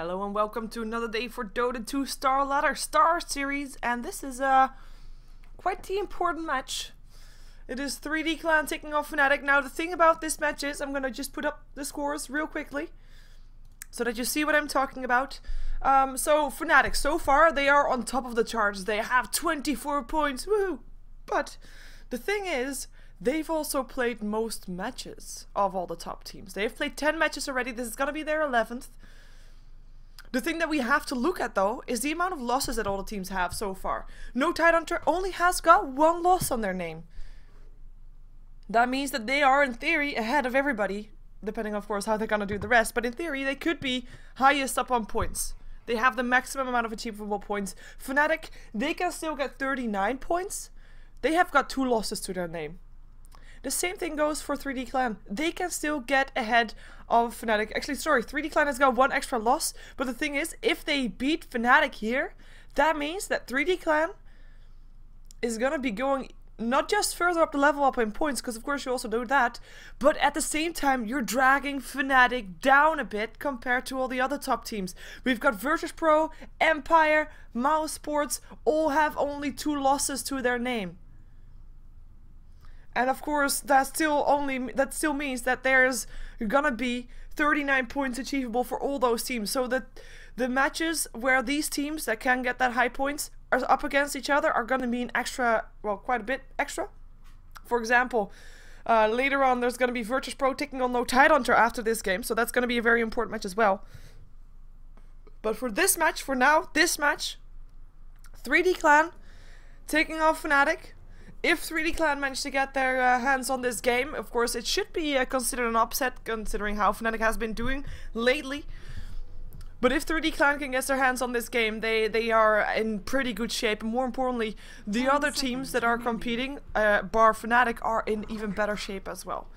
Hello and welcome to another day for Dota 2 StarLadder Star Series, and this is quite the important match. It is 3D Clan taking off Fnatic. Now the thing about this match is, I'm gonna just put up the scores real quickly so that you see what I'm talking about. So Fnatic, so far they are on top of the charts. They have 24 points, woohoo! But the thing is, they've also played most matches of all the top teams. They've played 10 matches already. This is gonna be their 11th. The thing that we have to look at though is the amount of losses that all the teams have so far. No Tidehunter only has got one loss on their name. That means that they are in theory ahead of everybody, depending of course how they're gonna do the rest, but in theory they could be highest up on points. They have the maximum amount of achievable points. Fnatic, they can still get 39 points. They have got 2 losses to their name. The same thing goes for 3D Clan. They can still get ahead of Fnatic. Actually, sorry, 3D Clan has got 1 extra loss. But the thing is, if they beat Fnatic here, that means that 3D Clan is gonna be going not just further up the level up in points, because of course you also do that, but at the same time you're dragging Fnatic down a bit compared to all the other top teams. We've got Virtus.pro, Empire, Mouse Sports, all have only 2 losses to their name. And of course, that still means that there's gonna be 39 points achievable for all those teams. So that the matches where these teams that can get that high points are up against each other are gonna mean extra, well, quite a bit extra. For example, later on there's gonna be Virtus.pro taking on no Tidehunter after this game, so that's gonna be a very important match as well. But for this match, for now, this match, 3D Clan taking off Fnatic. If 3D Clan managed to get their hands on this game, of course it should be considered an upset considering how Fnatic has been doing lately. But if 3D Clan can get their hands on this game, they are in pretty good shape. And more importantly, the other teams that are competing, bar Fnatic, are in even better shape as well.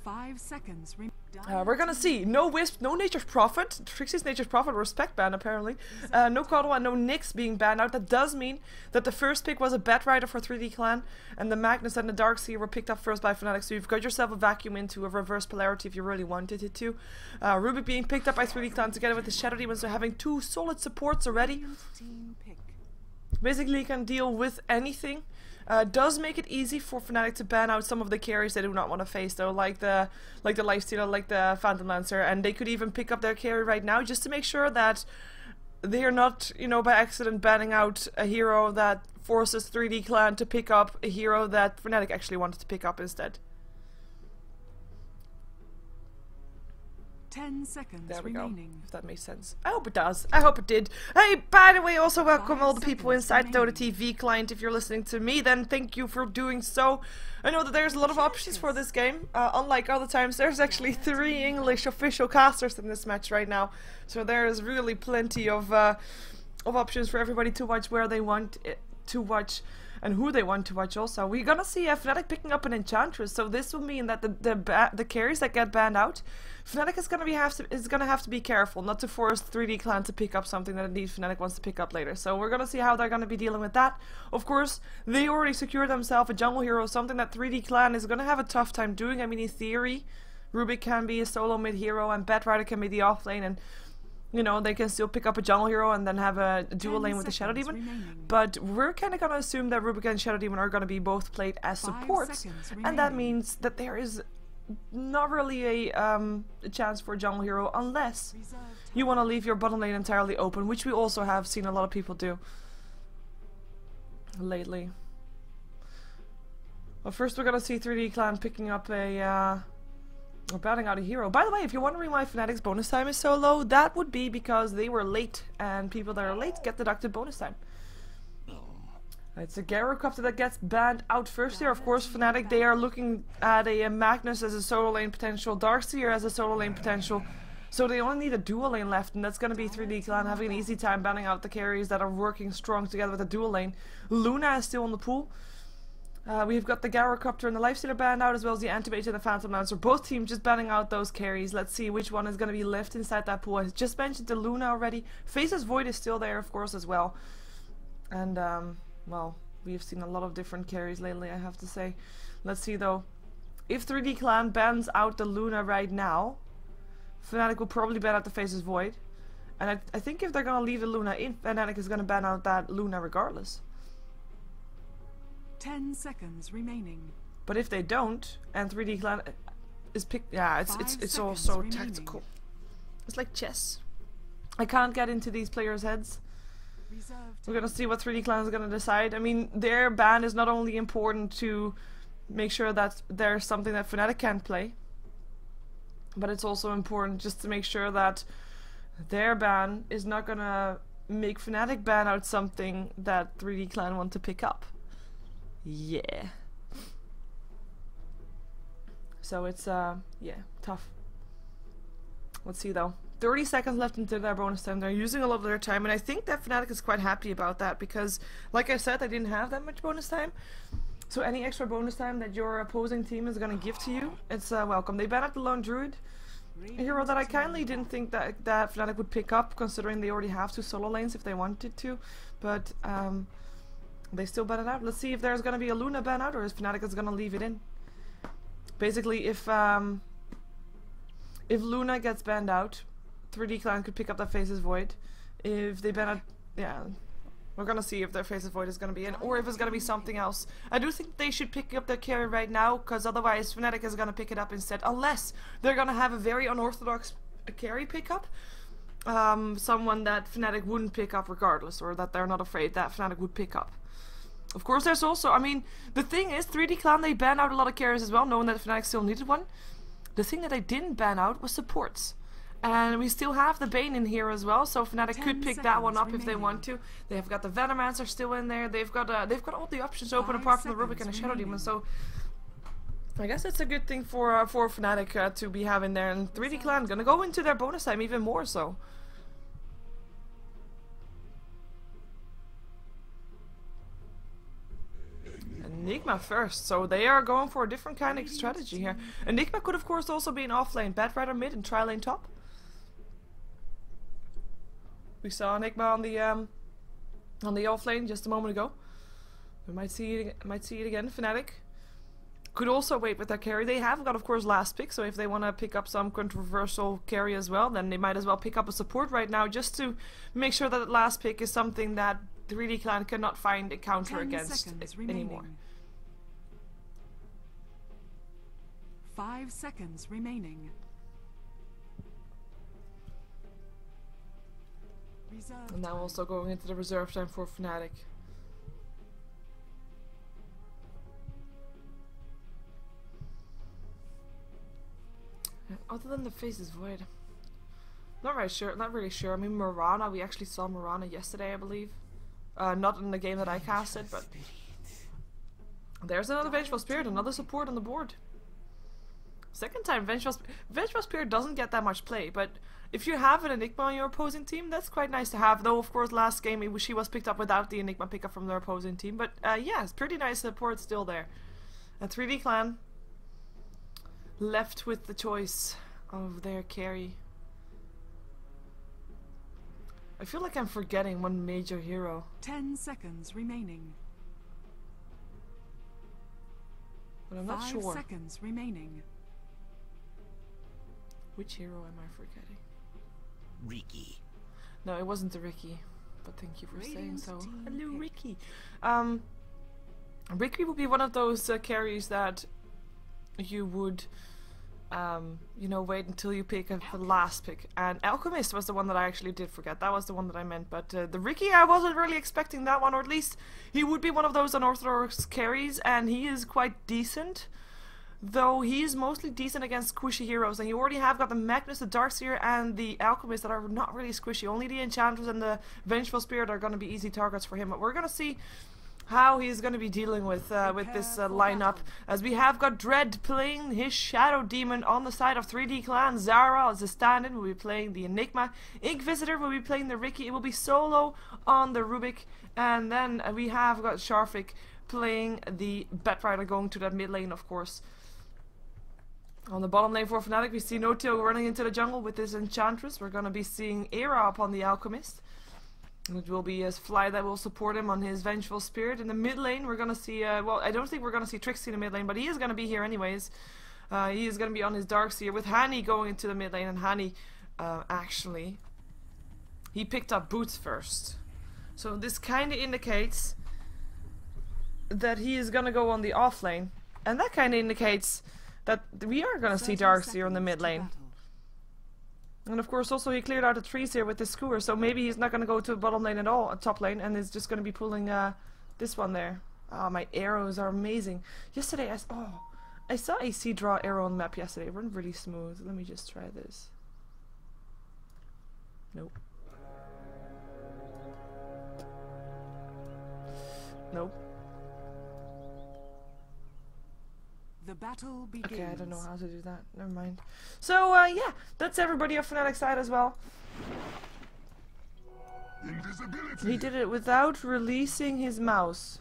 5 seconds. We're gonna see no Wisp, no Nature's Prophet. Trixie's Nature's Prophet respect ban apparently. No Coddle and no Nyx being banned out. That does mean that the first pick was a Batrider for 3D Clan, and the Magnus and the Darkseer were picked up first by Fnatic. So you've got yourself a vacuum into a reverse polarity if you really wanted it to. Rubik being picked up by 3D Clan together with the Shadow Demon, so having 2 solid supports already. Basically, you can deal with anything. Does make it easy for Fnatic to ban out some of the carries they do not want to face though, like the Lifestealer, like the Phantom Lancer, and they could even pick up their carry right now just to make sure that they are not, you know, by accident banning out a hero that forces 3D Clan to pick up a hero that Fnatic actually wanted to pick up instead. 10 seconds there we remaining. go, if that makes sense. I hope it does. I hope it did. Hey, by the way, also welcome all the people inside the Dota TV client. If you're listening to me, then thank you for doing so. I know that there's a lot of options for this game. Unlike other times, there's actually 3 English official casters in this match right now. So there is really plenty of options for everybody to watch where they want it to watch. And who they want to watch also. We're gonna see Fnatic picking up an Enchantress, so this will mean that the carries that get banned out, Fnatic is gonna have to be careful not to force 3D Clan to pick up something that indeed Fnatic wants to pick up later. So we're gonna see how they're gonna be dealing with that. Of course, they already secured themselves a jungle hero, something that 3D Clan is gonna have a tough time doing. I mean, in theory, Rubik can be a solo mid hero and Batrider can be the off lane, and you know, they can still pick up a jungle hero and then have a dual lane with the Shadow Demon. Remaining. But we're kind of going to assume that Rubik and Shadow Demon are going to be both played as supports. And that means that there is not really a chance for a jungle hero unless you want to leave your bottom lane entirely open, which we also have seen a lot of people do lately. Well, first we're going to see 3D Clan picking up a... or batting out a hero. By the way, if you're wondering why Fnatic's bonus time is so low, that would be because they were late, and people that are late get deducted bonus time. It's a Gyrocopter that gets banned out first here. Of course, Fnatic, they are looking at a Magnus as a solo lane potential, Darkseer as a solo lane potential, so they only need a dual lane left, and that's going to be 3D Clan having an easy time banning out the carries that are working strong together with a dual lane. Luna is still in the pool. We've got the Gyrocopter and the Lifestealer banned out, as well as the Antibate and the Phantom Lancer. Both teams just banning out those carries. Let's see which one is going to be left inside that pool. I just mentioned the Luna already. Faceless Void is still there, of course, as well. And, well, we've seen a lot of different carries lately, I have to say. Let's see, though. If 3D Clan bans out the Luna right now, Fnatic will probably ban out the Faceless Void. And I think if they're gonna leave the Luna in, Fnatic is gonna ban out that Luna regardless. 10 seconds remaining. But if they don't, and 3D Clan is picked, yeah, it's all so tactical. It's like chess. I can't get into these players' heads. We're gonna see what 3D Clan is gonna decide. I mean, their ban is not only important to make sure that there's something that Fnatic can't play, but it's also important just to make sure that their ban is not gonna make Fnatic ban out something that 3D Clan want to pick up. Yeah. So it's yeah, tough. Let's see though. 30 seconds left into their bonus time. They're using a lot of their time, and I think that Fnatic is quite happy about that because, like I said, I didn't have that much bonus time. So any extra bonus time that your opposing team is gonna give to you, it's welcome. They banned out the Lone Druid, a hero that I kindly didn't think that Fnatic would pick up, considering they already have 2 solo lanes if they wanted to. But they still ban it out. Let's see if there's gonna be a Luna ban out or if Fnatic is gonna leave it in. Basically, if Luna gets banned out, 3D Clan could pick up that Faceless Void. If they ban out, yeah, we're gonna see if their Faceless Void is gonna be in, or if it's gonna be something else. I do think they should pick up their carry right now, because otherwise Fnatic is gonna pick it up instead, unless they're gonna have a very unorthodox carry pickup. Someone that Fnatic wouldn't pick up regardless, or that they're not afraid that Fnatic would pick up. Of course, there's also, I mean, the thing is, 3D Clan, they banned out a lot of carries as well, knowing that Fnatic still needed one. The thing that they didn't ban out was supports. And we still have the Bane in here as well, so Fnatic could pick that one up if they want to. They have got the Venomancer still in there. They've got all the options open apart from the Rubik and the Shadow Demon. So I guess it's a good thing for Fnatic to be having there. And 3D Clan gonna go into their bonus time even more so. Enigma first, so they are going for a different kind of strategy here. Enigma could of course also be an offlane Batrider mid and tri-lane top. We saw Enigma on the offlane just a moment ago. We might see it again. Fnatic could also wait with their carry. They have got of course last pick, so if they want to pick up some controversial carry as well, then they might as well pick up a support right now just to make sure that last pick is something that 3D Clan cannot find a counter against anymore. 5 seconds remaining. And now also going into the reserve time for Fnatic. Other than the Faceless Void, not really sure. I mean, Mirana, we actually saw Mirana yesterday, I believe. Not in the game that I casted, but there's another Vengeful Spirit, another support on the board. Second time Vengeful Spirit doesn't get that much play, but if you have an Enigma on your opposing team, that's quite nice to have. Though of course last game she was picked up without the Enigma pickup from their opposing team, but yeah, it's pretty nice support still there. And 3D Clan left with the choice of their carry. I feel like I'm forgetting one major hero. 10 seconds remaining. But I'm not sure. 5 seconds remaining. Which hero am I forgetting? Ricky. No, it wasn't the Ricky. But thank you for saying so. Hello, Ricky. Ricky would be one of those carries that you would you know, wait until you pick a last pick. And Alchemist was the one that I actually did forget. That was the one that I meant. But the Ricky, I wasn't really expecting that one, or at least he would be one of those unorthodox carries, and he is quite decent. Though he is mostly decent against squishy heroes, and you already have got the Magnus, the Darkseer, and the Alchemist that are not really squishy. Only the Enchantress and the Vengeful Spirit are going to be easy targets for him. But we're going to see how he's going to be dealing with this lineup, as we have got Dread playing his Shadow Demon on the side of 3D Clan. Zara as a stand-in will be playing the Enigma. Inquisitor will be playing the Ricky. It will be solo on the Rubik, and then we have got Sharfik playing the Batrider, going to that mid lane, of course. On the bottom lane for Fnatic, we see No-Tail running into the jungle with his Enchantress. We're going to be seeing Era upon the Alchemist. It will be his Fly that will support him on his Vengeful Spirit. In the mid lane, we're going to see, well, I don't think we're going to see Trixie in the mid lane, but he is going to be here anyways. He is going to be on his Darkseer with Hani going into the mid lane, and Hani actually he picked up boots first. So this kind of indicates that he is gonna go on the off lane. And that kind of indicates that we are gonna see Darks here on the mid lane. And of course also he cleared out the trees here with this skewer, so maybe he's not gonna go to bottom lane at all, top lane, and is just gonna be pulling this one there. Oh, my arrows are amazing. Yesterday I saw AC draw arrow on the map yesterday. It went really smooth. Let me just try this. Nope. Nope. The battle begins. Okay, I don't know how to do that. Never mind. So, yeah, that's everybody on Fnatic side as well. Invisibility. He did it without releasing his mouse.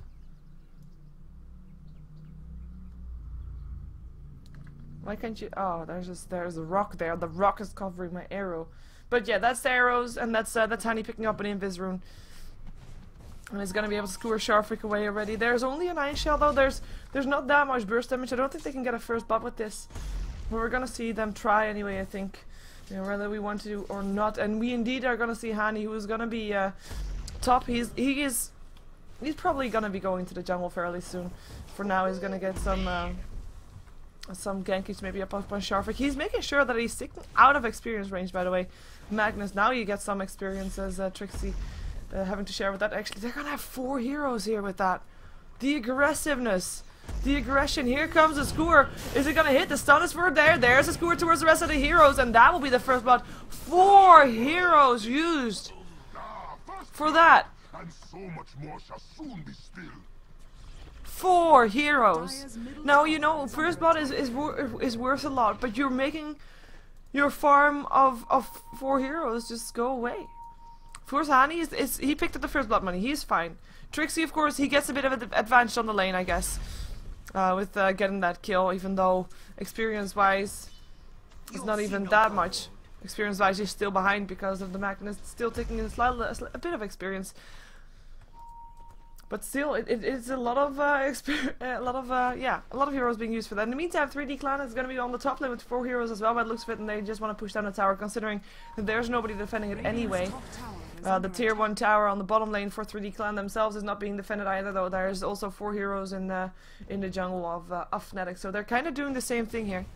Why can't you? Oh, there's a rock there. The rock is covering my arrow. But yeah, that's the arrows, and that's Hani picking up an invis rune. And he's gonna be able to skewer Sharfrick away already. There's only a 9 shell though. There's not that much burst damage. I don't think they can get a first blood with this. But we're gonna see them try anyway, I think. You know, whether we want to or not. And we indeed are gonna see Hani, who is gonna be top. He's probably gonna be going to the jungle fairly soon. For now, he's gonna get some gankies maybe up on Sharfrick. He's making sure that he's sticking out of experience range, by the way. Magnus, now you get some experience as Trixie. Having to share with that. Actually, they're gonna have 4 heroes here with that. The aggressiveness. The aggression. Here comes the skewer. Is it gonna hit? The stun is for there. There's a skewer towards the rest of the heroes, and that will be the first blood. 4 heroes used for that. And so much more shall soon be still. 4 heroes. Now, you know, first blood is worth a lot, but you're making your farm of 4 heroes just go away. Of course, Hani he picked up the first blood money. He's fine. Trixie, of course, he gets a bit of an advantage on the lane, I guess, with getting that kill. Even though experience-wise, it's not even that much. Experience-wise, he's still behind because of the Magnus still taking a bit of experience. But still, it's a lot of a lot of heroes being used for that. In the meantime, 3D Clan is going to be on the top lane with 4 heroes as well by the looks of it, and they just want to push down the tower, considering that there's nobody defending it anyway. The tier 1 tower on the bottom lane for 3D Clan themselves is not being defended either, though. There's also 4 heroes in the jungle of Fnatic, so they're kind of doing the same thing here.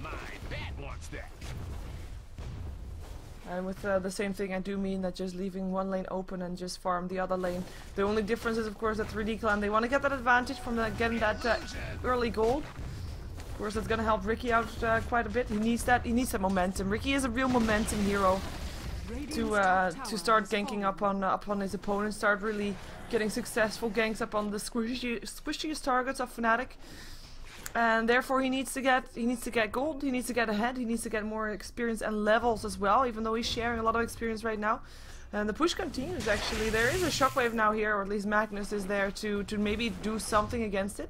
My bat wants that. And with the same thing, I do mean that just leaving one lane open and just farm the other lane. The only difference is, of course, that 3D Clan, they want to get that advantage from getting that early gold. Of course, that's going to help Ricky out quite a bit. He needs that momentum. Ricky is a real momentum hero to start ganking up on his opponents, start really getting successful ganks up on the squishiest targets of Fnatic. And therefore he needs to get gold, he needs to get ahead, he needs to get more experience and levels as well, even though he's sharing a lot of experience right now. And the push continues actually. There is a shockwave now here, or at least Magnus is there to maybe do something against it.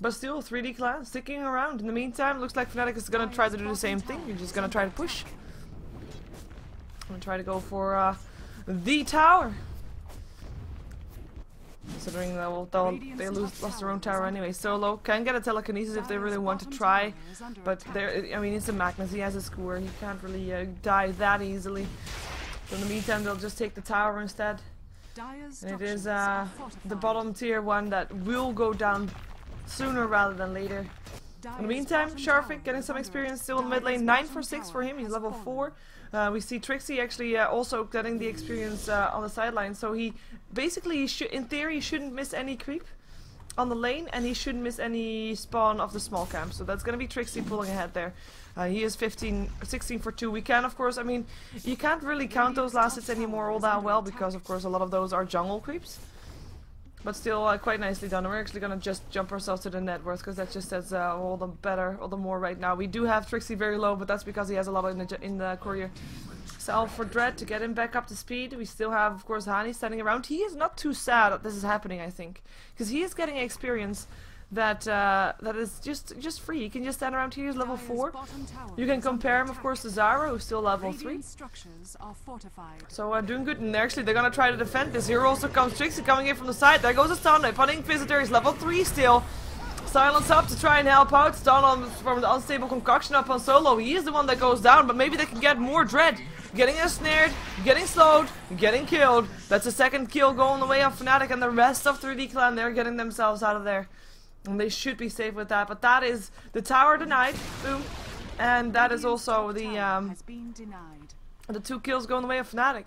But still, 3D Clan sticking around. In the meantime, looks like Fnatic is gonna try to do the same thing. You're just gonna try to push. I'm gonna try to go for the tower. Considering they lost their own tower anyway. Solo can get a telekinesis if they really want to try, but I mean, it's a Magnus. He has a skewer. He can't really die that easily. So in the meantime, they'll just take the tower instead. And it is the bottom tier 1 that will go down sooner rather than later. In the meantime, Sharfrick getting some experience still in the mid lane. 9 for 6 for him. He's level 4. We see Trixie actually also getting the experience on the sideline, so he basically, in theory, shouldn't miss any creep on the lane, and he shouldn't miss any spawn of the small camp. So that's going to be Trixie pulling ahead there. He is 16 for 2. We can, of course, I mean, you can't really count those last hits anymore all that well, because, of course, a lot of those are jungle creeps. But still, quite nicely done. We're actually gonna just jump ourselves to the net worth, because that just says all the better, all the more right now. We do have Trixie very low, but that's because he has a lot in the courier. Sell for Dread to get him back up to speed. We still have, of course, Hani standing around. He is not too sad that this is happening, I think, because he is getting experience that is just free. He can just stand around here. He's level 4. You can compare him, of course, to Zara, who's still level 3. So doing good. And actually, they're gonna try to defend this. Here also comes Trixie coming in from the side. There goes a stun. Punning Visitor is level 3 still. Silence up to try and help out. Stun on from the unstable concoction up on Solo. He is the one that goes down, but maybe they can get more dread. Getting ensnared, getting slowed, getting killed. That's a second kill going the way of Fnatic, and the rest of 3D Clan, they're getting themselves out of there. And they should be safe with that, but that is the tower denied. Boom. And that is also the 2 kills going the way of Fnatic.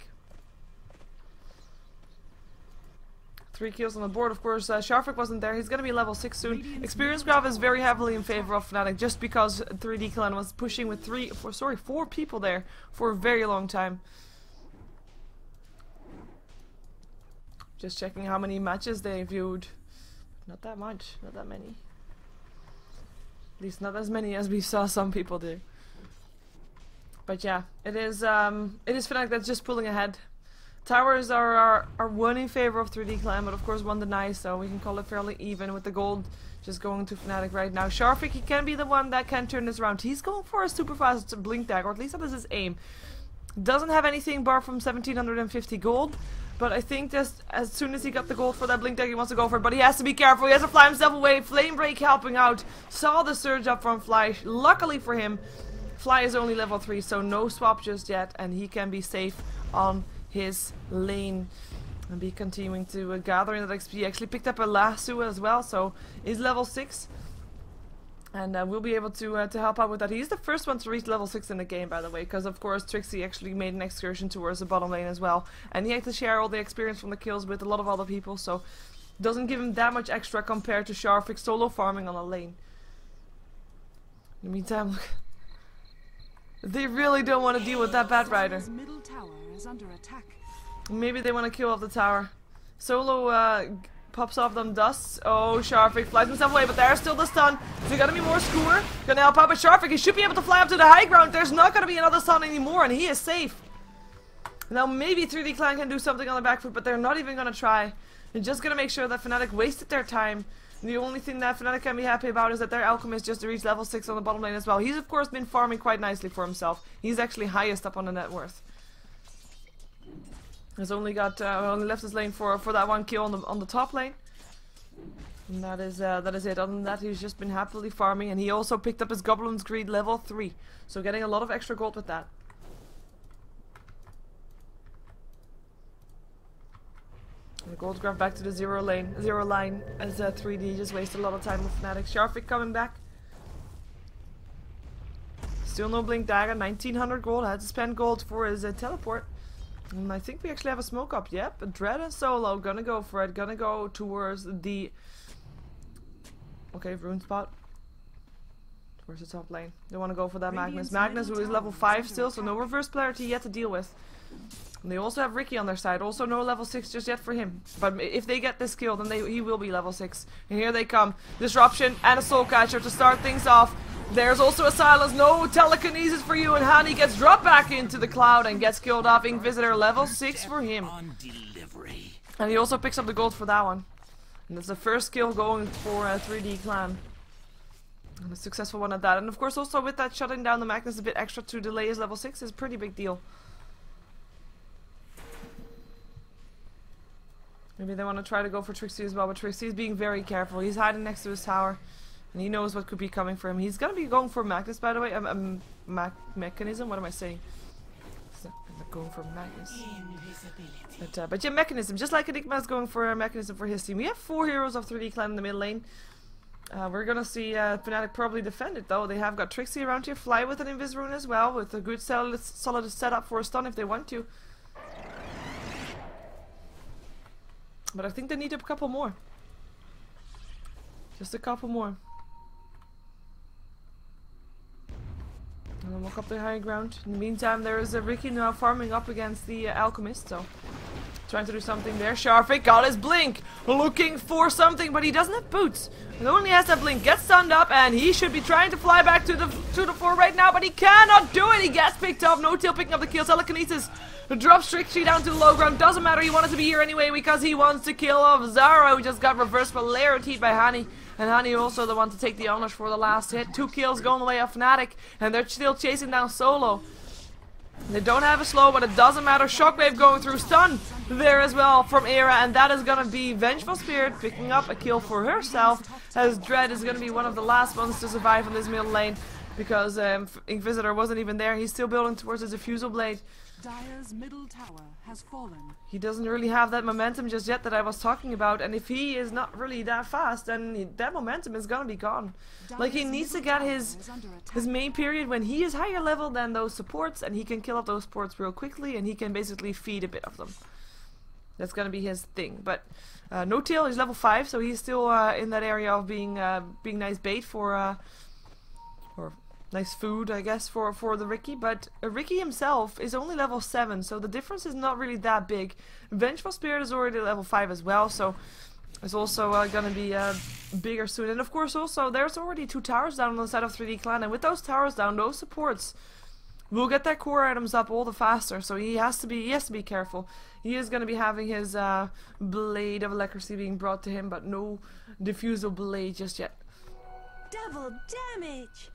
3 kills on the board, of course. Sharfik wasn't there. He's going to be level 6 soon. Experience graph is very heavily in favor of Fnatic, just because 3D Clan was pushing with 4 people there for a very long time. Just checking how many matches they viewed. Not that much. Not that many. At least not as many as we saw some people do. But yeah, it is Fnatic that's just pulling ahead. Towers are one in favor of 3D Clan, but of course one denies, so we can call it fairly even with the gold just going to Fnatic right now. Sharfik, he can be the one that can turn this around. He's going for a super fast blink dagger, or at least that is his aim. Doesn't have anything bar from 1750 gold, but I think just as soon as he got the gold for that blink dagger, he wants to go for it. But he has to be careful. He has to fly himself away. Flame break helping out. Saw the surge up from Fly. Luckily for him, Fly is only level 3, so no swap just yet, and he can be safe on his lane and be continuing to gather in that XP. He actually picked up a lasso as well, so he's level 6, and we'll be able to help out with that. He's the first one to reach level 6 in the game, by the way, because of course Trixie actually made an excursion towards the bottom lane as well, and he had to share all the experience from the kills with a lot of other people, so doesn't give him that much extra compared to Sharfik solo farming on a lane. In the meantime, look, they really don't want to deal with that Bat Rider. Under attack. Maybe they want to kill off the tower. Solo pops off them dusts. Oh, Sharfik flies himself away, but there's still the stun. So gonna be more Skewer. Gonna help out, but Sharfik, he should be able to fly up to the high ground. There's not gonna be another stun anymore, and he is safe. Now maybe 3D Clan can do something on the back foot, but they're not even gonna try. They're just gonna make sure that Fnatic wasted their time. The only thing that Fnatic can be happy about is that their Alchemist just reached level 6 on the bottom lane as well. He's of course been farming quite nicely for himself. He's actually highest up on the net worth. Has only got only left his lane for that 1 kill on the top lane, and that is it. Other than that, he's just been happily farming, and he also picked up his Goblin's Greed level 3, so getting a lot of extra gold with that. And the gold graph back to the zero line as 3D just wasted a lot of time with Fnatic. Sharfik coming back. Still no blink dagger. 1900 gold. Had to spend gold for his teleport. And I think we actually have a smoke up. Yep, Dread and Solo gonna go for it. Gonna go towards the rune spot. Towards the top lane. They want to go for that Magnus. Magnus, who is level 5 still, so no reverse polarity yet to deal with. And they also have Ricky on their side. Also no level 6 just yet for him. But if they get this kill, then he will be level 6. And here they come. Disruption and a Soul Catcher to start things off. There's also a silence, no telekinesis for you, and Hani gets dropped back into the cloud and gets killed off. Inquisitor level 6 for him. And he also picks up the gold for that one. And that's the first kill going for 3D Clan. And a successful one at that. And of course also with that shutting down the Magnus a bit extra to delay his level 6 is a pretty big deal. Maybe they want to try to go for Trixie as well, but Trixie is being very careful. He's hiding next to his tower. And he knows what could be coming for him. He's gonna be going for Magnus, by the way. Mechanism? What am I saying? I'm not going for Magnus. But yeah, Mechanism. Just like Enigma is going for a Mechanism for his team. We have 4 heroes of 3D Clan in the mid lane. We're gonna see Fnatic probably defend it though. They have got Trixie around here. Fly with an Invis rune as well. With a good solid setup for a stun if they want to. But I think they need a couple more. Just a couple more. And then walk up the high ground. In the meantime, there is a Ricky now farming up against the Alchemist, so trying to do something there. Sharfik got his blink, looking for something, but he doesn't have boots. He only has that blink. Gets stunned up, and he should be trying to fly back to the floor right now, but he cannot do it. He gets picked up. No tail picking up the kill. Telekinesis drops Trixie down to the low ground. Doesn't matter. He wanted to be here anyway because he wants to kill off Zara, who just got reverse polarity by Hani. And Hani also the one to take the honors for the last hit. 2 kills going away of Fnatic, and they're still chasing down Solo. They don't have a slow, but it doesn't matter. Shockwave going through, stun there as well from Era, and that is gonna be Vengeful Spirit picking up a kill for herself, as Dread is gonna be one of the last ones to survive on this middle lane, because Inquisitor wasn't even there. He's still building towards his Diffusal Blade. Dire's middle tower has fallen. He doesn't really have that momentum just yet that I was talking about, and if he is not really that fast, then that momentum is gonna be gone. Like, he needs to get his main period when he is higher level than those supports, and he can kill off those supports real quickly, and he can basically feed a bit of them. That's gonna be his thing. But no tail, he's level 5, so he's still in that area of being nice bait for or nice food, I guess, for the Riki. But Riki himself is only level 7, so the difference is not really that big. Vengeful Spirit is already level 5 as well, so it's also gonna be bigger soon. And of course also there's already 2 towers down on the side of 3D Clan, and with those towers down, those supports will get their core items up all the faster, so he has to be careful. He is gonna be having his Blade of Leprosy being brought to him, but no Diffusal Blade just yet. Double damage!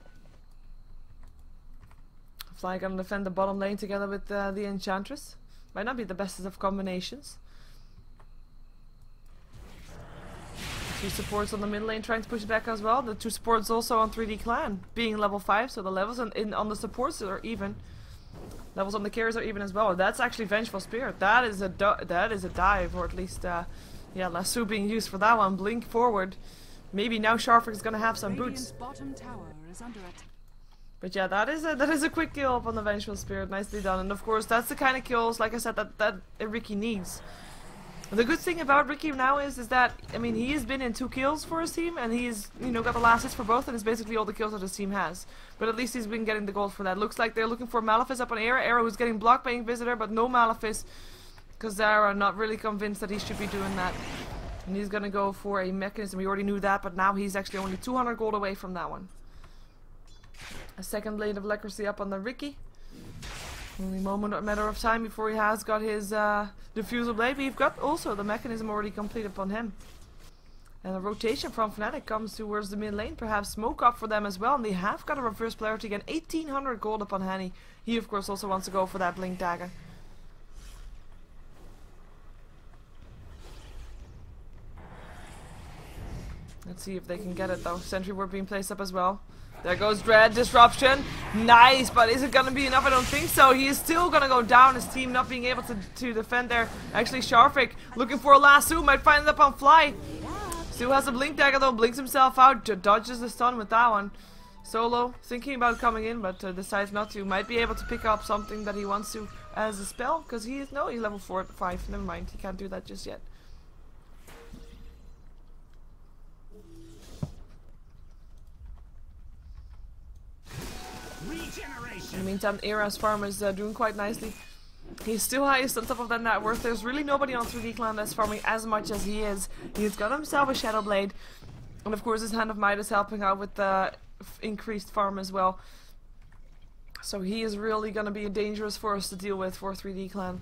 Fly gonna defend the bottom lane together with the Enchantress. Might not be the bestest of combinations. 2 supports on the mid lane trying to push it back as well. The 2 supports also on 3D Clan being level 5, so the levels on the supports are even. Levels on the carries are even as well. That's actually Vengeful Spirit. That is a dive, or at least yeah, Lasso being used for that one. Blink forward. Maybe now Sharfrick is gonna have some boots. Bottom tower is under attack. But yeah, that is a quick kill up on the Vengeful Spirit. Nicely done. And of course, that's the kind of kills, like I said, that Riki needs. The good thing about Riki now is that, I mean, he has been in 2 kills for his team, and he's, you know, got the last hits for both, and it's basically all the kills that his team has. But at least he's been getting the gold for that. Looks like they're looking for Malefice up on Era. Era who's getting blocked by Inquisitor, but no Malefice, because they are not really convinced that he should be doing that. And he's gonna go for a Mechanism. We already knew that, but now he's actually only 200 gold away from that one. A second Blade of Leprosy up on the Riki. Only a matter of time before he has got his Diffusal Blade. We've got also the Mechanism already complete upon him. And a rotation from Fnatic comes towards the mid lane. Perhaps smoke up for them as well. And they have got a reverse polarity again. 1800 gold upon Henny. He of course also wants to go for that Blink Dagger. Let's see if they can get it though. Sentry Ward being placed up as well. There goes Dread, Disruption. Nice, but is it gonna be enough? I don't think so. He is still gonna go down, his team not being able to defend there. Actually, Sharfrick looking for a lasso, might find it up on Fly. Still has a Blink Dagger though, blinks himself out, dodges the stun with that one. Solo, thinking about coming in, but decides not to. Might be able to pick up something that he wants to as a spell, because he's level 4 5, never mind, he can't do that just yet. In the meantime, Era's farm is doing quite nicely. He's still highest on top of that net worth. There's really nobody on 3D Clan that's farming as much as he is. He's got himself a Shadow Blade. And of course his Hand of Might is helping out with the increased farm as well. So he is really going to be a dangerous force to deal with for 3D Clan.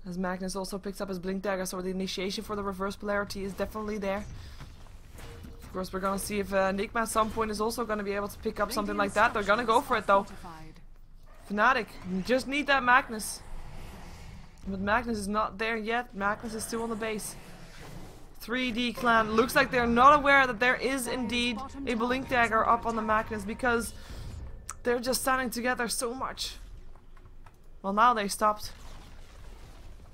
As Magnus also picks up his Blink Dagger, so the initiation for the reverse polarity is definitely there. Of course, we're gonna see if Enigma at some point is also gonna be able to pick up something like that. They're gonna go for it though. Fnatic, you just need that Magnus. But Magnus is not there yet. Magnus is still on the base. 3D Clan, looks like they're not aware that there is indeed a Blink Dagger up on the Magnus, because they're just standing together so much. Well, now they stopped.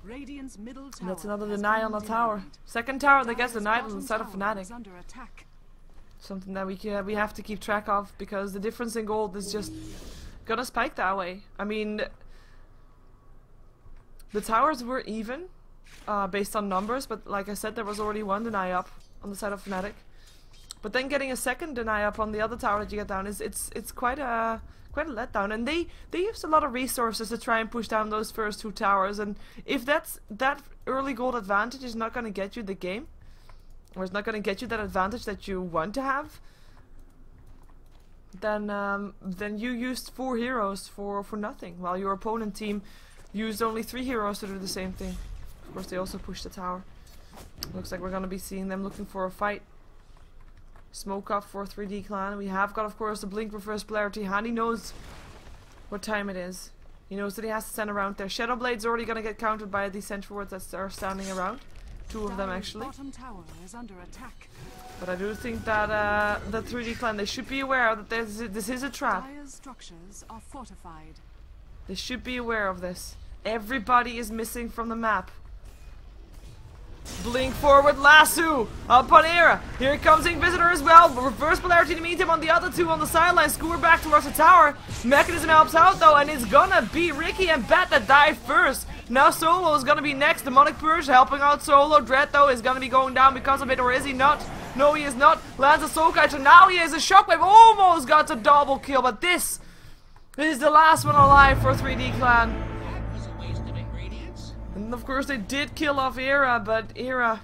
Middle and that's another deny on the tower. Second tower that gets denied on the side of Fnatic. Something that we have to keep track of, because the difference in gold is just gonna spike that way. I mean, the towers were even based on numbers, but like I said, there was already one deny up on the side of Fnatic. But then getting a second deny up on the other tower that you get down is it's quite a letdown. And they used a lot of resources to try and push down those first 2 towers. And if that early gold advantage is not gonna get you the game, or it's not gonna get you that advantage that you want to have, then you used 4 heroes for nothing, while your opponent team used only 3 heroes to do the same thing. Of course, they also pushed the tower. Looks like we're gonna be seeing them looking for a fight. Smoke up for 3D Clan. We have got, of course, the Blink reverse polarity. Handy knows what time it is. He knows that he has to stand around there. Shadowblade's already gonna get countered by the sentry wards that are standing around. 2 of them actually. Bottom tower is under attack. But I do think that the 3D clan, they should be aware that this is a trap. Dire's structures are fortified. They should be aware of this. Everybody is missing from the map. Blink forward, lasso up on Era. Here comes Inquisitor as well. Reverse polarity to meet him on the other 2 on the sideline. Skewer back towards the tower. Mechanism helps out though, and it's gonna be Ricky and Bat that die first. Now Solo is gonna be next. Demonic Purge helping out Solo. Dread though is gonna be going down because of it, or is he not? No, he is not. Lands a Soul Catcher. Now he is a Shockwave. Almost got a double kill, but this is the last one alive for 3D Clan. That was a waste of ingredients. And of course they did kill off Era, but Era,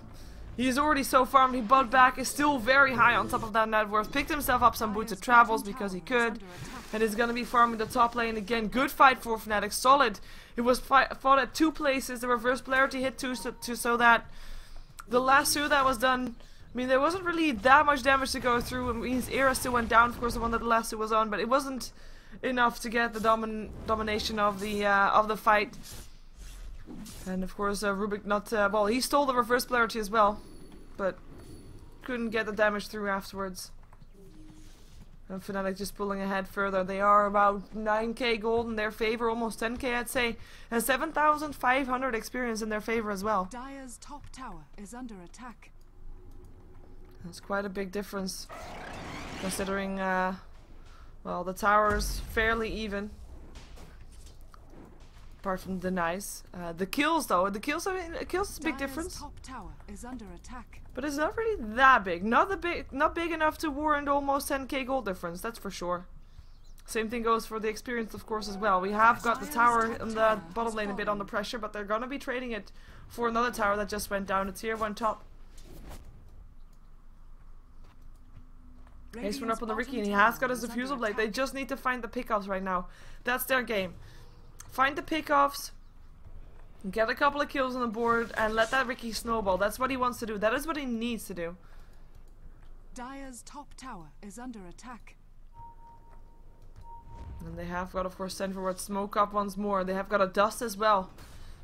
he's already so farmed. He bought back, is still very high on top of that net worth. Picked himself up some boots of travels because he could. And is going to be farming the top lane again. Good fight for Fnatic, solid. It was fought at 2 places. The reverse polarity hit 2 so that the lasso that was done, I mean, there wasn't really that much damage to go through. I mean, his Era still went down, of course, the one that the lasso was on, but it wasn't enough to get the domination of the fight. And of course, Rubik not well. He stole the reverse polarity as well, but couldn't get the damage through afterwards. And Fnatic just pulling ahead further. They are about 9k gold in their favor, almost 10k I'd say, and 7,500 experience in their favor as well. Dire's top tower is under attack. That's quite a big difference, considering, well, the tower's fairly even. Apart from the denies. The kills though, the kills, I mean, kills is a big difference. Top tower is under attack. But it's not really that big. Not big enough to warrant almost 10k gold difference, that's for sure. Same thing goes for the experience, of course, as well. We have got the tower in the bottom lane a bit under pressure, but they're gonna be trading it for another tower that just went down. It's tier 1 top. Ace went up on the Ricky and he has got his diffusal blade. They just need to find the pickoffs right now. That's their game. Find the pickoffs, get a couple of kills on the board, and let that Ricky snowball. That's what he wants to do. That is what he needs to do. Dire's top tower is under attack. And they have got, of course, sent forward smoke up once more. They have got a dust as well.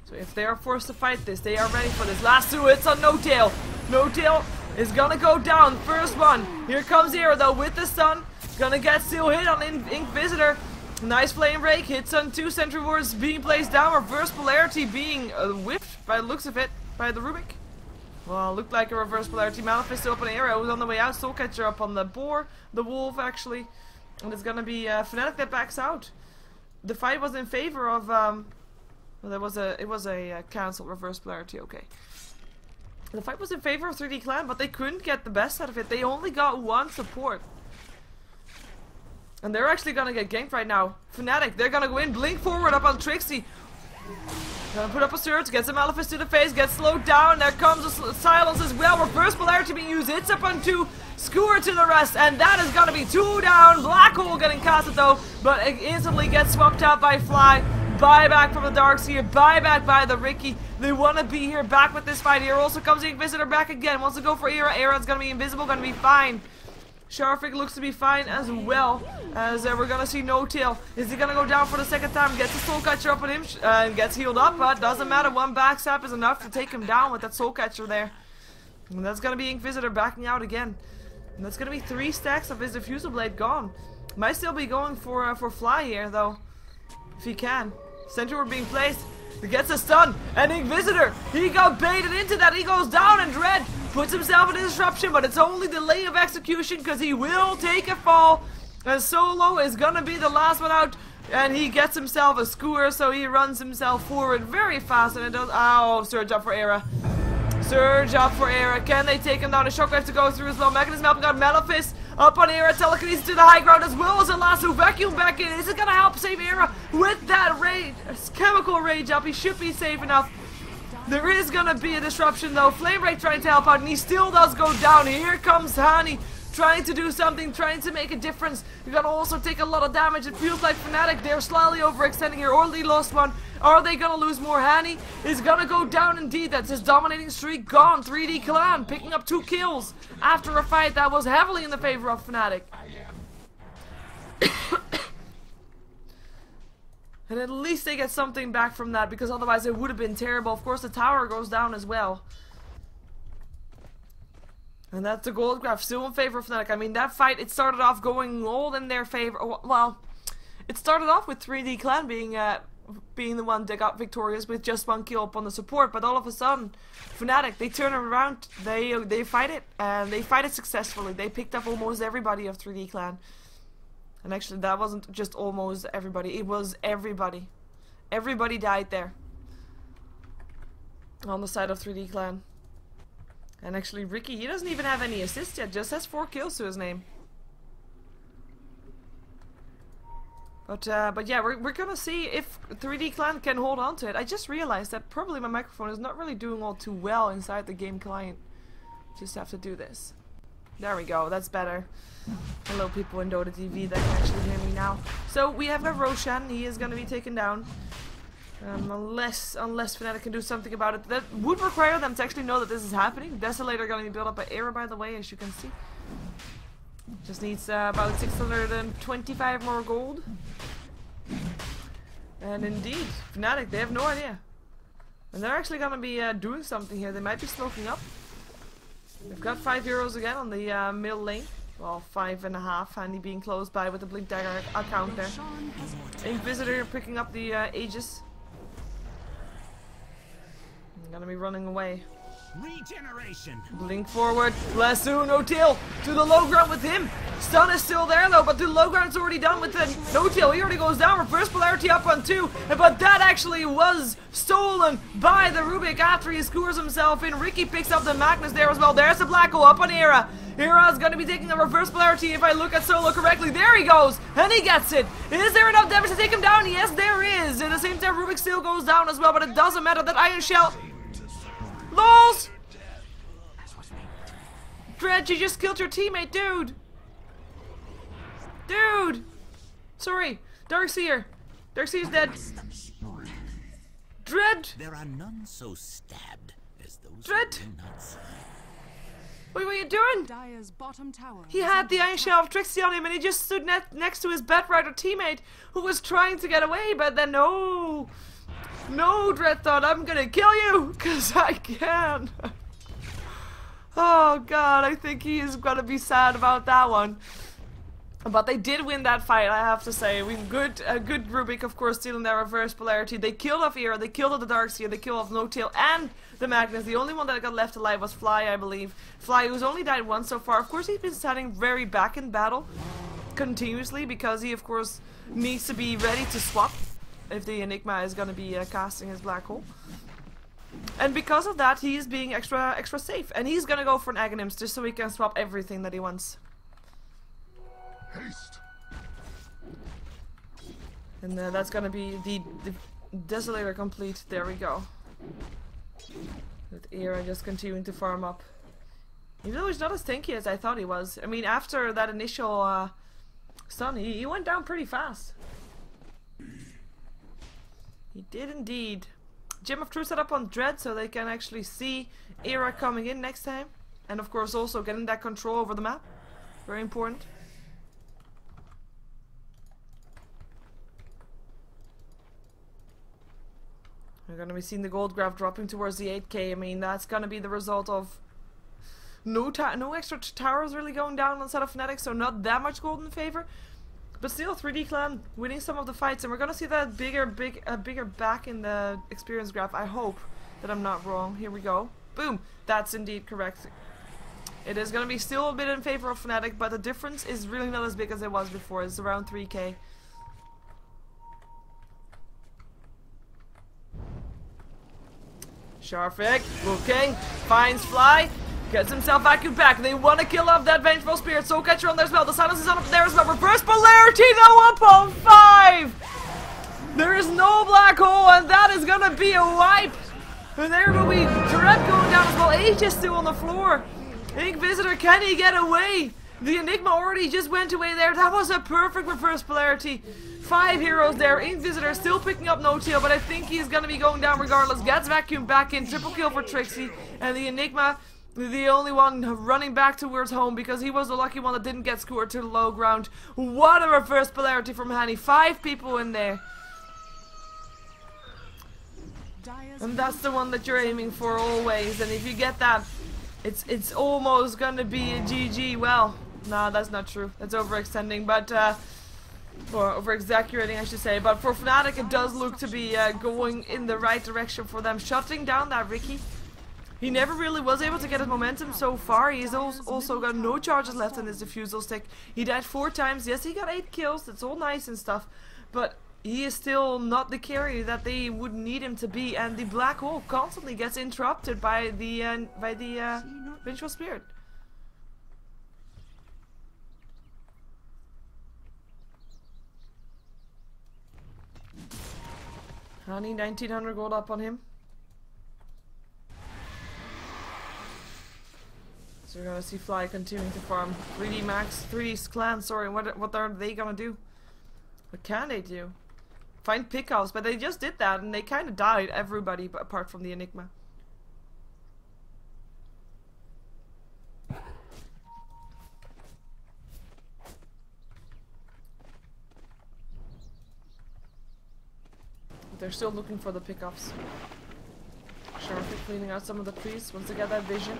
So if they are forced to fight this, they are ready for this. Last 2 hits on No Tail. No Tail is gonna go down. First one. Here comes Era though with the stun. Gonna get still hit on Inquisitor. Nice flame break. Hits on 2 sentry wards being placed down. Reverse polarity being whiffed by the looks of it by the Rubik. Well, looked like a reverse polarity. Malefice up on Era who's on the way out. Soul Catcher up on the boar. The wolf actually. And it's gonna be Fnatic that backs out. The fight was in favor of well, it was a cancelled reverse polarity, okay. The fight was in favor of 3D Clan, but they couldn't get the best out of it. They only got 1 support. And they're actually gonna get ganked right now. Fnatic, they're gonna go in, blink forward up on Trixie. Gonna put up a surge, gets a Malefice to the face, gets slowed down. There comes a silence as well. Reverse polarity being used, hits up on 2. Skewer to the rest, and that is gonna be 2 down. Black Hole getting casted though, but it instantly gets swapped out by Fly. Buyback from the Darkseer, buyback by the Ricky. They want to be here back with this fight. Here also comes the Inquisitor back again. Wants to go for Era. Era's going to be invisible, going to be fine. Sharfig looks to be fine as well. As we're going to see No Tail. Is he going to go down for the second time? Gets the Soul Catcher up on him. Gets healed up, but doesn't matter. 1 backstab is enough to take him down with that Soul Catcher there. And that's going to be Inquisitor backing out again. And that's going to be 3 stacks of his Diffusal Blade gone. Might still be going for Fly here, though. If he can. Sentry ward being placed. He gets a stun. And Inquisitor, he got baited into that. He goes down, and Dread puts himself in a disruption, but it's only delay of execution because he will take a fall. And Solo is gonna be the last one out, and he gets himself a skewer, so he runs himself forward very fast, and it does. Oh, surge up for Era. Surge up for Era. Can they take him down? A shockwave to go through as well. Mechanism helping out Malefice. Up on Era, telekinesis to the high ground as well as a lasso vacuum back in. Is it gonna help save Era with that rage, chemical rage up? He should be safe enough. There is gonna be a disruption though. Flame Ray trying to help out, and he still does go down. Here comes Hani trying to do something, trying to make a difference. You're gonna also take a lot of damage. It feels like Fnatic, they're slightly overextending here. Already lost 1. Are they gonna lose more? Hani is gonna go down indeed. That's his dominating streak gone. 3D Clan picking up 2 kills after a fight that was heavily in the favor of Fnatic. And at least they get something back from that, because otherwise it would have been terrible. Of course, the tower goes down as well. And that's the gold graph, still in favor of Fnatic. I mean, that fight, it started off going all in their favor. Well, it started off with 3D Clan being the one that got victorious with just 1 kill up on the support. But all of a sudden, Fnatic, they turn around, they fight it, and they fight it successfully. They picked up almost everybody of 3D Clan. And actually, that wasn't just almost everybody, it was everybody. Everybody died there. On the side of 3D Clan. And actually, Ricky, he doesn't even have any assists yet, just has 4 kills to his name. But yeah, we're gonna see if 3D Clan can hold on to it. I just realized that probably my microphone is not really doing all too well inside the game client. Just have to do this. There we go, that's better. Hello people in Dota TV that can actually hear me now. So we have got Roshan, he is gonna be taken down. Unless Fnatic can do something about it. That would require them to actually know that this is happening. Desolator gonna be built up by Era, by the way, as you can see. Just needs about 625 more gold. And indeed, Fnatic, they have no idea. And they're actually gonna be doing something here. They might be smoking up. They've got 5 heroes again on the middle lane. Well, 5.5, Handy being close by with the Blink Dagger account there. Inquisitor picking up the Aegis. I'm gonna be running away. Regeneration. Blink forward. Lasso, no-tail to the low ground with him. Stun is still there though, but the low ground's already done with the no-tail. He already goes down. Reverse polarity up on 2. But that actually was stolen by the Rubik after he scores himself in. Ricky picks up the Magnus there as well. There's the Black Hole up on Era. Era's gonna be taking a reverse polarity if I look at Solo correctly. There he goes, and he gets it. Is there enough damage to take him down? Yes, there is. At the same time, Rubik still goes down as well, but it doesn't matter. That Iron Shell. LOLs! Dredge, you just killed your teammate, dude! Dude! Sorry, Darkseer. Darkseer's dead. Dredge! There are none so stabbed as those Dredge! who do not see. Wait, what are you doing? Dire's bottom tower. He had the Iron Shell of Trixie on him and he just stood next to his Batrider teammate who was trying to get away, but then no! No, Dread thought, I'm gonna kill you! Cause I can! Oh god, I think he is gonna be sad about that one. But they did win that fight, I have to say. Good Rubik, of course, stealing their reverse polarity. They killed off Era, they killed off the Darkseer, they killed off No-Tail and the Magnus. The only one that got left alive was Fly, I believe. Fly, who's only died once so far. Of course, he's been standing very back in battle continuously because he, of course, needs to be ready to swap if the Enigma is gonna be casting his Black Hole. And because of that, he is being extra safe. And he's gonna go for an Aghanims just so he can swap everything that he wants. Haste. And that's gonna be the Desolator complete. There we go. With Era just continuing to farm up. Even though he's not as tanky as I thought he was. I mean, after that initial stun, he went down pretty fast. He did indeed. Gem of Truth set up on Dread so they can actually see Era coming in next time. And of course also getting that control over the map. Very important. We're gonna be seeing the gold graph dropping towards the 8k. I mean, that's gonna be the result of no extra towers really going down on the side of Fnatic, so not that much gold in favor. But still, 3D Clan winning some of the fights, and we're gonna see that bigger back in the experience graph. I hope that I'm not wrong. Here we go. Boom! That's indeed correct. It is gonna be still a bit in favor of Fnatic, but the difference is really not as big as it was before. It's around 3k. Sharfik, looking, finds Fly, gets himself vacuumed back. They want to kill off that Vengeful Spirit. Soul Catcher on there as well. The Silence is on up there as well. Reverse Polarity, the 1.5! There is no Black Hole, and that is gonna be a wipe. And there will be Dread going down as well. Aegis still on the floor. Inquisitor, can he get away? The Enigma already just went away there. That was a perfect reverse polarity. 5 heroes there. Inquisitor still picking up No-Tail, but I think he's gonna be going down regardless. Gets vacuumed back in. Triple kill for Trixie. And the Enigma, the only one running back towards home because he was the lucky one that didn't get scored to the low ground. What a reverse polarity from Hani. 5 people in there. Dire's And that's the one that you're aiming for always. And if you get that, it's almost gonna be a GG. Well, nah, that's not true. That's overextending, but or over-exaggerating, I should say. But for Fnatic, it does look to be going in the right direction for them. Shutting down that Ricky. He never really was able to get his momentum so far. He's also got no charges left in his defusal stick. He died 4 times. Yes, he got 8 kills. That's all nice and stuff. But he is still not the carry that they would need him to be. And the black hole constantly gets interrupted by the Vengeful Spirit. Honey, 1900 gold up on him. So we're gonna see Fly continuing to farm 3D Max, 3D Clan, sorry, what are they gonna do? What can they do? Find pickups, but they just did that and they kinda died, everybody but apart from the Enigma. They're still looking for the pickups. Sharply cleaning out some of the trees once they get that vision.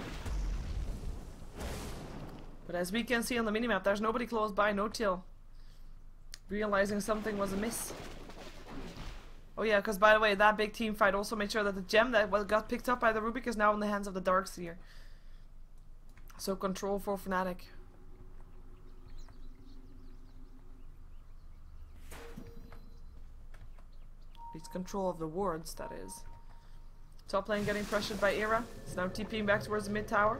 But as we can see on the minimap, there's nobody close by, no till. Realizing something was amiss. Oh yeah, because by the way, that big team fight also made sure that the gem that got picked up by the Rubik is now in the hands of the Darkseer. So control for Fnatic. Needs control of the wards, that is. Top lane getting pressured by Era. It's now TPing back towards the mid tower.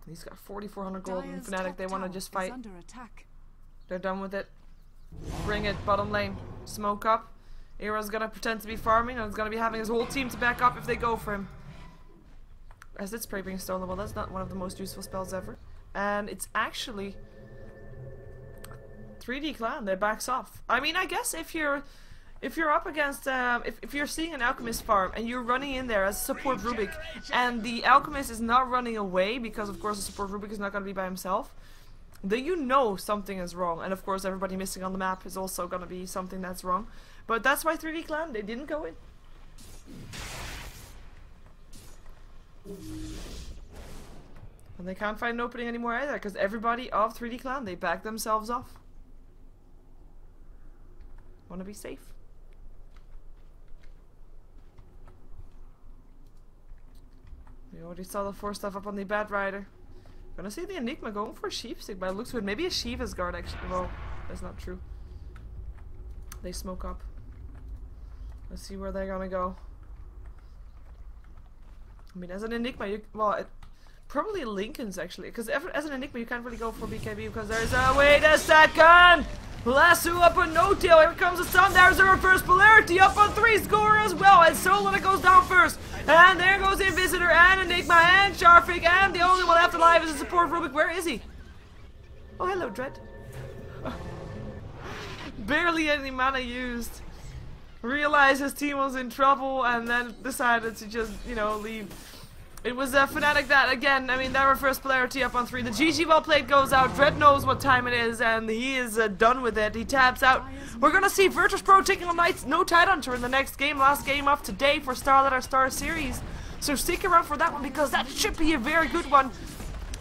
He's got 4,400 gold in Fnatic. They want to just fight. They're done with it. Bring it, bottom lane. Smoke up. Era's gonna pretend to be farming and is gonna be having his whole team to back up if they go for him. Acid Spray being stolen. Well, that's not one of the most useful spells ever. And it's actually 3D Clan that backs off. I mean, I guess if you're up against if you're seeing an alchemist farm and you're running in there as a support Rubik and the alchemist is not running away because of course the support Rubik is not going to be by himself, then you know something is wrong. And of course everybody missing on the map is also going to be something that's wrong. But that's why 3D Clan, they didn't go in. And they can't find an opening anymore either because everybody of 3D Clan, they back themselves off. Want to be safe. We already saw the 4 stuff up on the Bat Rider. Gonna see the Enigma going for a sheep stick, but it looks good. Maybe a Sheeva's guard actually. Well, that's not true. They smoke up. Let's see where they're gonna go. I mean, as an Enigma, probably Lincoln's actually, because as an Enigma you can't really go for BKB because there's a wait a second. Lasso up on no tail. Here comes the sun. There's a reverse polarity up on 3 score as well. And Solana goes down first. And there goes Invisitor and Enigma and Sharfik. And the only one left alive is the support Rubik. Where is he? Oh, hello, Dread. Barely any mana used. Realized his team was in trouble and then decided to just, you know, leave. It was Fnatic that, again, I mean, that reverse polarity up on 3. The GG well played goes out. Dread knows what time it is, and he is done with it. He taps out. We're going to see Virtus.pro taking on No Tidehunter in the next game. Last game of today for StarLadder Star Series. So stick around for that one, because that should be a very good one.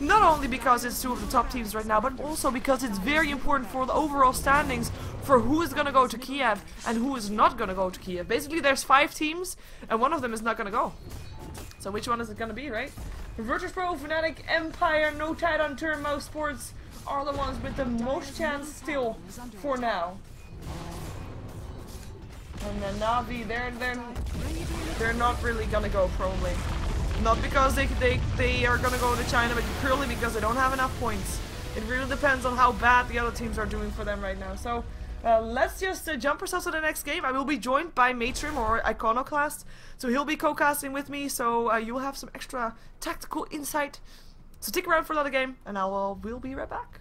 Not only because it's 2 of the top teams right now, but also because it's very important for the overall standings for who is going to go to Kiev and who is not going to go to Kiev. Basically, there's 5 teams, and one of them is not going to go. So which one is it gonna be, right? Virtus.pro, Fnatic, Empire, No Tidehunter, Mouse Sports are the ones with the most chance still for now. And then Na'Vi, they're not really gonna go probably. Not because they are gonna go to China, but purely because they don't have enough points. It really depends on how bad the other teams are doing for them right now. So let's just jump ourselves to the next game. I will be joined by Matrim or Iconoclast. So he'll be co-casting with me, so you'll have some extra tactical insight. So stick around for another game, and we'll be right back.